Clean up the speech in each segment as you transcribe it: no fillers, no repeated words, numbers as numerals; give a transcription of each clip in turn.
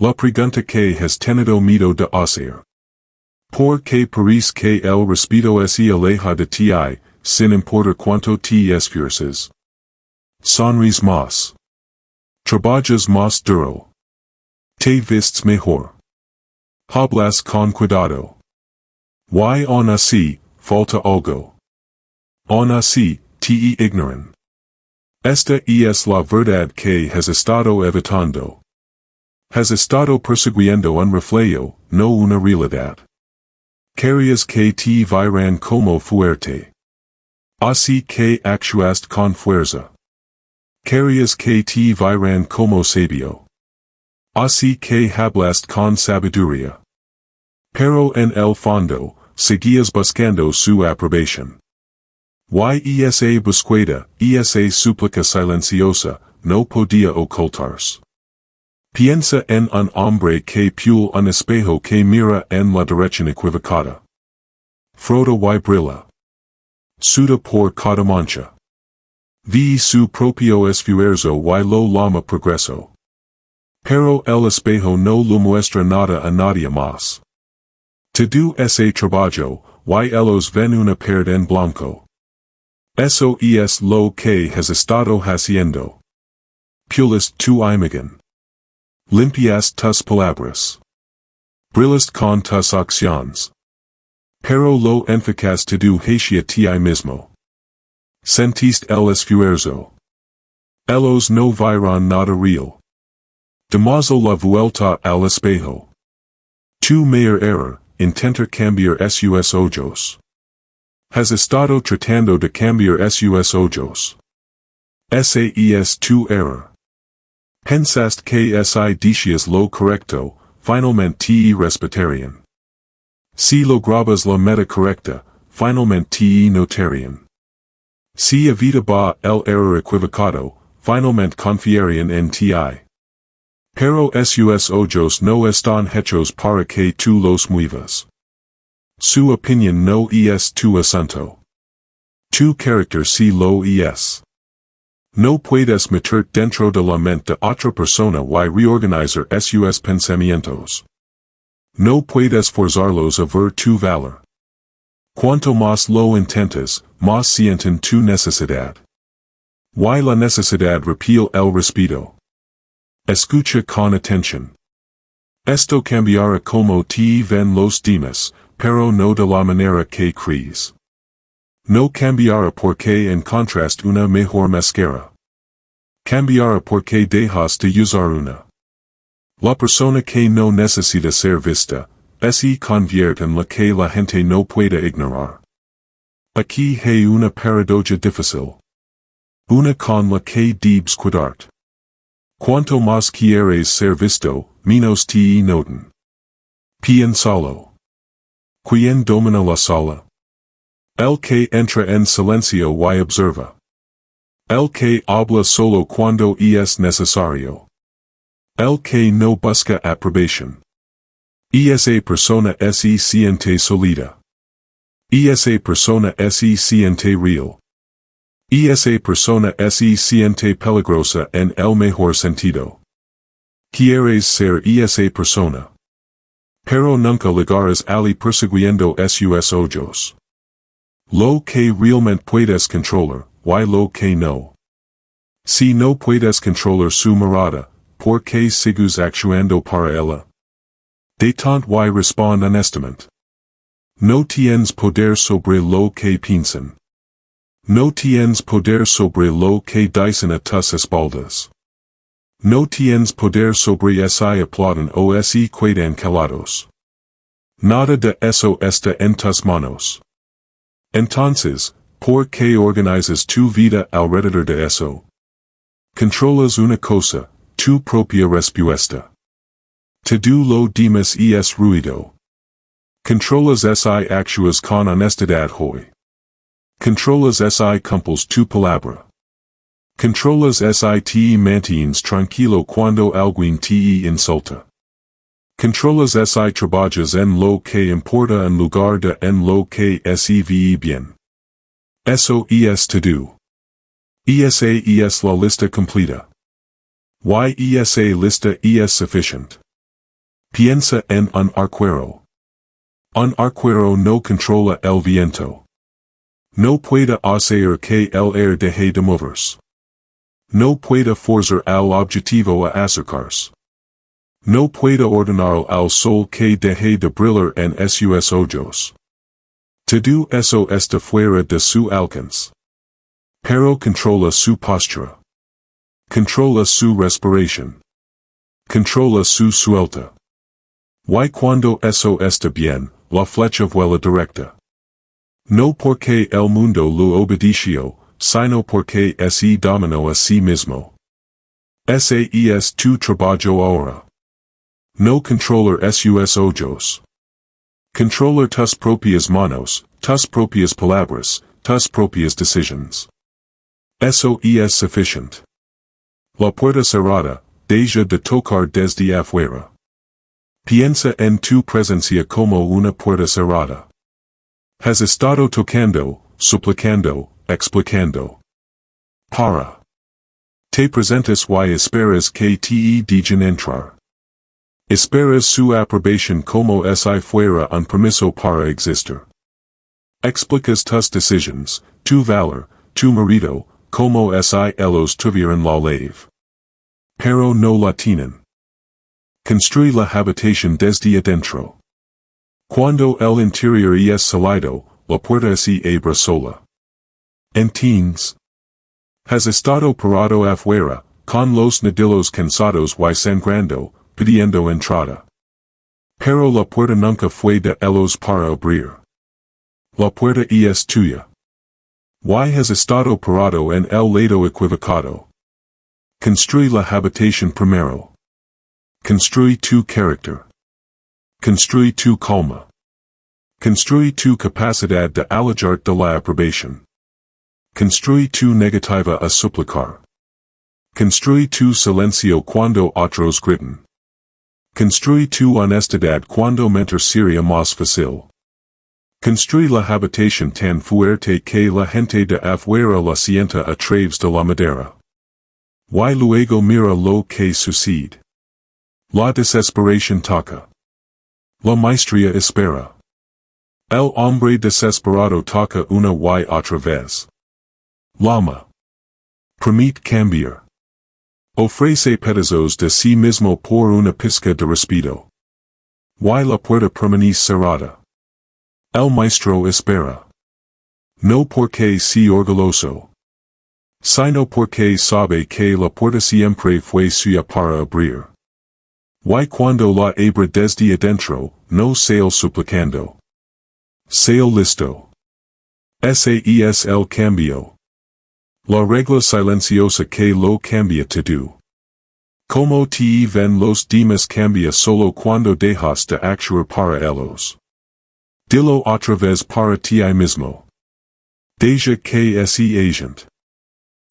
La pregunta que has tenido miedo de hacer. ¿Por qué parece que el respeto se aleja de ti, sin importar cuánto te esfuerces? Sonríes más. Trabajas más duro. Te vistes mejor. Hablas con cuidado. Y aún así, falta algo. Aún así, te ignoran. Esta es la verdad que has estado evitando. Has estado persiguiendo un reflejo, no una realidad. Querías que te vieran como fuerte. Así que actuaste con fuerza. Querías que te vieran como sabio. Así que hablaste con sabiduría. Pero en el fondo, seguías buscando su aprobación. Y esa búsqueda, esa súplica silenciosa, no podía ocultarse. Piensa en un hombre que pule un espejo que mira en la dirección equivocada. Frota y brilla. Suda por cada mancha. Vi su propio esfuerzo y lo llama progreso. Pero el espejo no lo muestra nada a nadie más. Todo ese trabajo, y ellos ven una pared en blanco. Eso es lo que has estado haciendo. Pules tu imagen. Limpias tus palabras. Brillas con tus acciones. Pero lo enfocas todo hacia ti mismo. Sentiste el esfuerzo. Ellos no vieron nada real. Damaso la vuelta al espejo. Tu mayor error, intentar cambiar sus ojos. Has estado tratando de cambiar sus ojos. Ese es tu error. Pensaste que si decías lo correcto, finalmente te respetarían. Si lograbas la meta correcta, finalmente te notarían. Si evitaba el error equivocado, finalmente confiarían en ti. Pero sus ojos no están hechos para que tú los muevas. Su opinión no es tu asunto. Tu carácter sí lo es. No puedes meter dentro de la mente de otra persona y reorganizar sus pensamientos. No puedes forzarlos a ver tu valor. Cuanto más lo intentas, más sienten tu necesidad. Y la necesidad repele el respeto. Escucha con atención. Esto cambiará como te ven los demás, pero no de la manera que crees. No cambiará porque encontraste una mejor máscara. Cambiará porque dejas de usar una. La persona que no necesita ser vista, se convierte en la que la gente no puede ignorar. Aquí hay una paradoja difícil. Una con la que debes cuidarte. Cuanto más quieres ser visto, menos te notan. Piénsalo. ¿Quién domina la sala? El que entra en silencio y observa. El que habla solo cuando es necesario. El que no busca aprobación. Esa persona se siente solita. Esa persona se siente real. Esa persona se siente peligrosa en el mejor sentido. Quieres ser esa persona. Pero nunca llegarás ali persiguiendo sus ojos. Lo que realmente puedes controlar, y lo que no. Si no puedes controlar su mirada, ¿por qué sigues actuando para ella? Detente y responde honestamente. No tienes poder sobre lo que piensan. No tienes poder sobre lo que dicen a tus espaldas. No tienes poder sobre si aplauden o si quedan callados. Nada de eso está en tus manos. Entonces, ¿por qué organizas tu vida alrededor de eso? Controlas una cosa, tu propia respuesta. Todo lo demás es ruido. Controlas si actúas con honestidad hoy. Controlas si cumples tu palabra. Controlas si te mantienes tranquilo cuando alguien te insulta. Controlas si trabajas en lo que importa en lugar de en lo que se ve bien. Eso es todo. Esa es la lista completa. Y esa lista es suficiente. Piensa en un arquero. Un arquero no controla el viento. No puede hacer que el aire deje de moverse. No puede forzar al objetivo a acercarse. No puede ordenar al sol que deje de brillar en sus ojos. Todo eso está fuera de su alcance. Pero controla su postura. Controla su respiración. Controla su suelta. Y cuando eso está bien, la flecha vuela directa. No porque el mundo lo obedeció, sino porque se dominó a sí mismo. Ese es tu trabajo ahora. No controlar sus ojos. Controlar tus propias manos, tus propias palabras, tus propias decisions. Eso es suficiente. La puerta cerrada, deja de tocar desde afuera. Piensa en tu presencia como una puerta cerrada. Has estado tocando, suplicando, explicando. Para. Te presentas y esperas que te dejen entrar. Esperas su aprobación como si fuera un permiso para existir. Explicas tus decisions, tu valor, tu mérito, como si ellos tuvieran la ley. Pero no la tienen. Construye la habitación desde adentro. Cuando el interior es sólido, la puerta se abre sola. ¿Entiendes? Has estado parado afuera, con los nudillos cansados y sangrando, pidiendo entrada. Pero la puerta nunca fue de ellos para abrir. La puerta es tuya. Y has estado parado en el lado equivocado. Construye la habitación primero. Construye tu carácter. Construye tu calma. Construye tu capacidad de alejarte de la aprobación. Construye tu negativa a suplicar. Construye tu silencio cuando otros gritan. Construye tu honestidad cuando mentir sería más fácil. Construye la habitación tan fuerte que la gente de afuera la sienta a través de la madera. Y luego mira lo que sucede. La desesperación toca. La maestría espera. El hombre desesperado toca una y otra vez. Lama. Permite cambiar. Ofrece pedazos de sí mismo por una pizca de respeto. Y la puerta permanece cerrada. El maestro espera. No porque sea orgulloso. Sino porque sabe que la puerta siempre fue suya para abrir. Y cuando la abre desde adentro, no sale suplicando. Sale listo. Ese es el cambio. La regla silenciosa que lo cambia todo. Como te ven los demás cambia solo cuando dejas de actuar para ellos. Dilo otra vez para ti mismo. Deja que ese agent.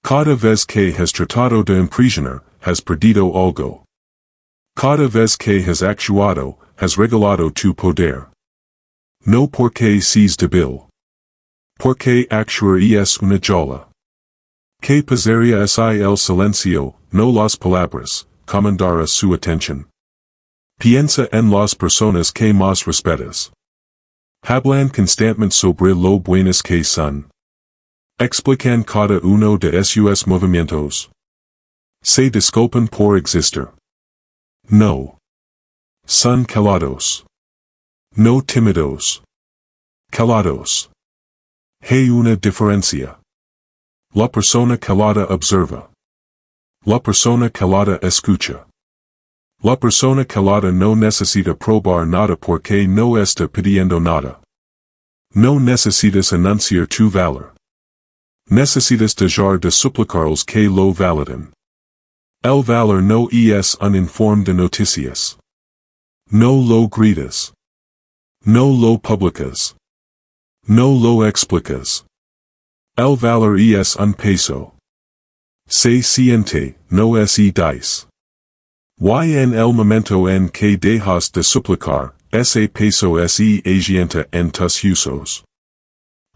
Cada vez que has tratado de impresionar, has perdido algo. Cada vez que has actuado, has regalado tu poder. No porque seas débil. Porque actuar es una joya. Que pasaría es el silencio, no las palabras, comandará su atención. Piensa en las personas que más respetas. Hablan constantemente sobre lo buenas que son. Explican cada uno de sus movimientos. Se disculpan por existir. No. Son callados. No tímidos. Callados. Hay una diferencia. La persona callada observa. La persona callada escucha. La persona callada no necesita probar nada porque no está pidiendo nada. No necesitas anunciar tu valor. Necesitas dejar de suplicarlos que lo validen. El valor no es un informe de noticias. No lo gritas. No lo publicas. No lo explicas. El valor es un peso. Se siente, no se dice. Y en el momento en que dejas de suplicar, ese peso se asienta en tus usos.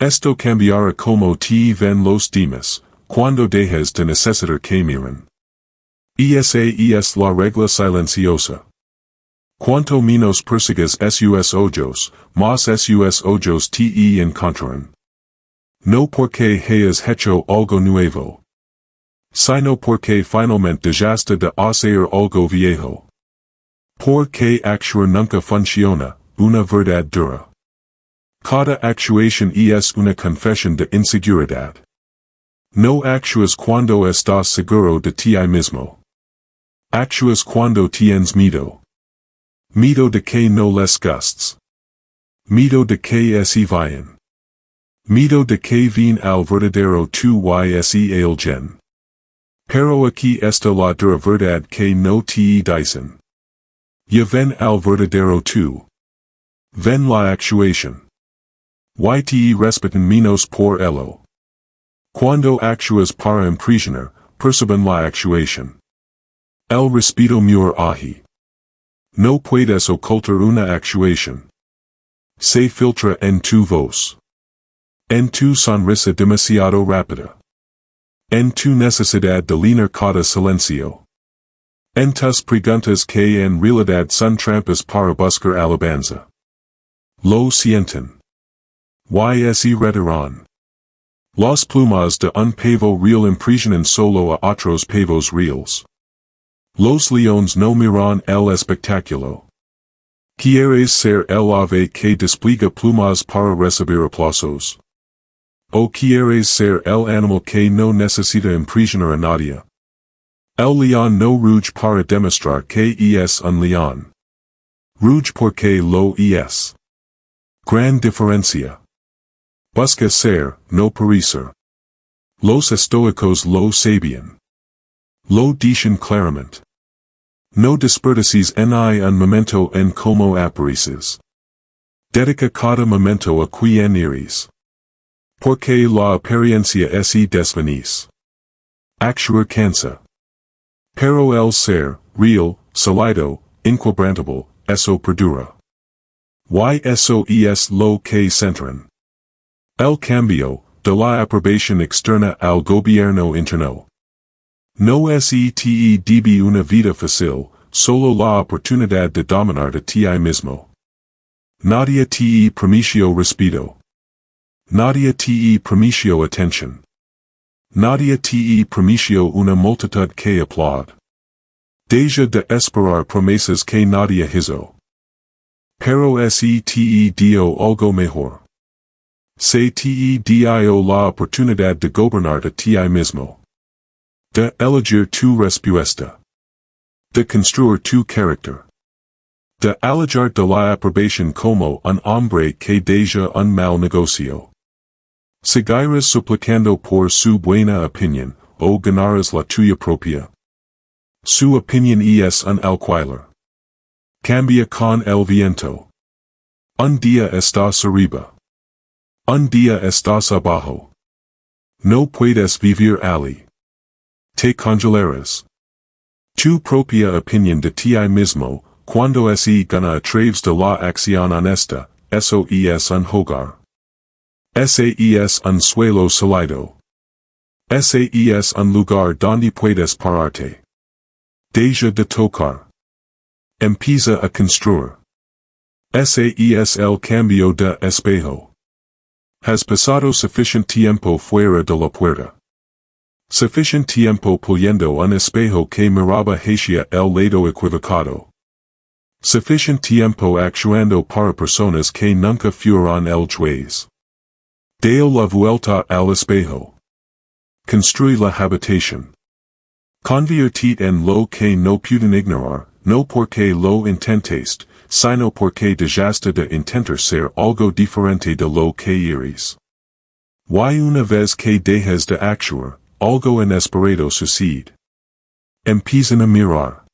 Esto cambiará como te ven los demás, cuando dejes de necesitar que miren. Esa es la regla silenciosa. Cuanto menos persigas sus ojos, más sus ojos te encontrarán. No porque hayas hecho algo nuevo, sino porque finalmente dejaste de hacer algo viejo. Porque actuar nunca funciona, una verdad dura. Cada actuación es una confesión de inseguridad. No actúas cuando estás seguro de ti mismo. Actúas cuando tienes miedo. Miedo de que no les gustes. Miedo de que se vayan. Miedo de que ven al verdadero tú y alguien. Pero aquí está la dura verdad que no te dicen. Ya ven al verdadero tú. Ven la actuación. Y te respetan menos por ello. Cuando actúas para impresionar, perciben la actuación. El respeto mejor allí. No puedes ocultar una actuación. Se filtra en tu voz. En tu sonrisa demasiado rápida. En tu necesidad de llenar cada silencio. En tus preguntas que en realidad son trampas para buscar alabanza. Lo sienten. Y se retirarán. Las plumas de un pavo real impresionan solo a otros pavos reales. Los leones no miran el espectáculo. ¿Quieres ser el ave que despliega plumas para recibir aplausos? ¿O quieres ser el animal que no necesita impresionar a nadie? El león no ruge para demostrar que es un león. Ruge porque lo es. Gran diferencia. Busca ser, no parecer. Los estoicos lo sabían. Lo dicen claramente. No desperdicies ni un momento en cómo apareces. Dedica cada momento a quien eres. Porque la apariencia es desvanece. Actuar cansa. Pero el ser, real, sólido, inquebrantable, eso perdura. Y eso es lo que centran. El cambio, de la aprobación externa al gobierno interno. No se debe una vida fácil, solo la oportunidad de dominar de ti mismo. Nadie te promisió respeto. Nadie te promisió atención. Nadie te promisió una multitud que aplaude. Deja de esperar promesas que nadie hizo. Pero se te dio algo mejor. Se te dio la oportunidad de gobernar de ti mismo. De elegir tu respuesta. De construir tu carácter. De alejar de la aprobación como un hombre que deja un mal negocio. Seguirás suplicando por su buena opinión, o ganarás la tuya propia. Su opinión es un alquiler. Cambia con el viento. Un día estás arriba. Un día estás abajo. No puedes vivir allí. Te congelarás. Tu propia opinión de ti mismo, cuando se gana a través de la acción honesta, eso es un hogar. Ese es un suelo sólido. Ese es un lugar donde puedes pararte. Deja de tocar. Empieza a construir. Ese es el cambio de espejo. Has pasado suficiente tiempo fuera de la puerta. Suficiente tiempo puliendo un espejo que miraba hacia el lado equivocado. Suficiente tiempo actuando para personas que nunca fueron el juez. Dale la vuelta al espejo. Construye la habitación. Convertite en lo que no pueden ignorar, no porque lo intentaste, sino porque dejaste de intentar ser algo diferente de lo que eres. Y una vez que dejas de actuar, algo inesperado sucede. Empiezan a mirar.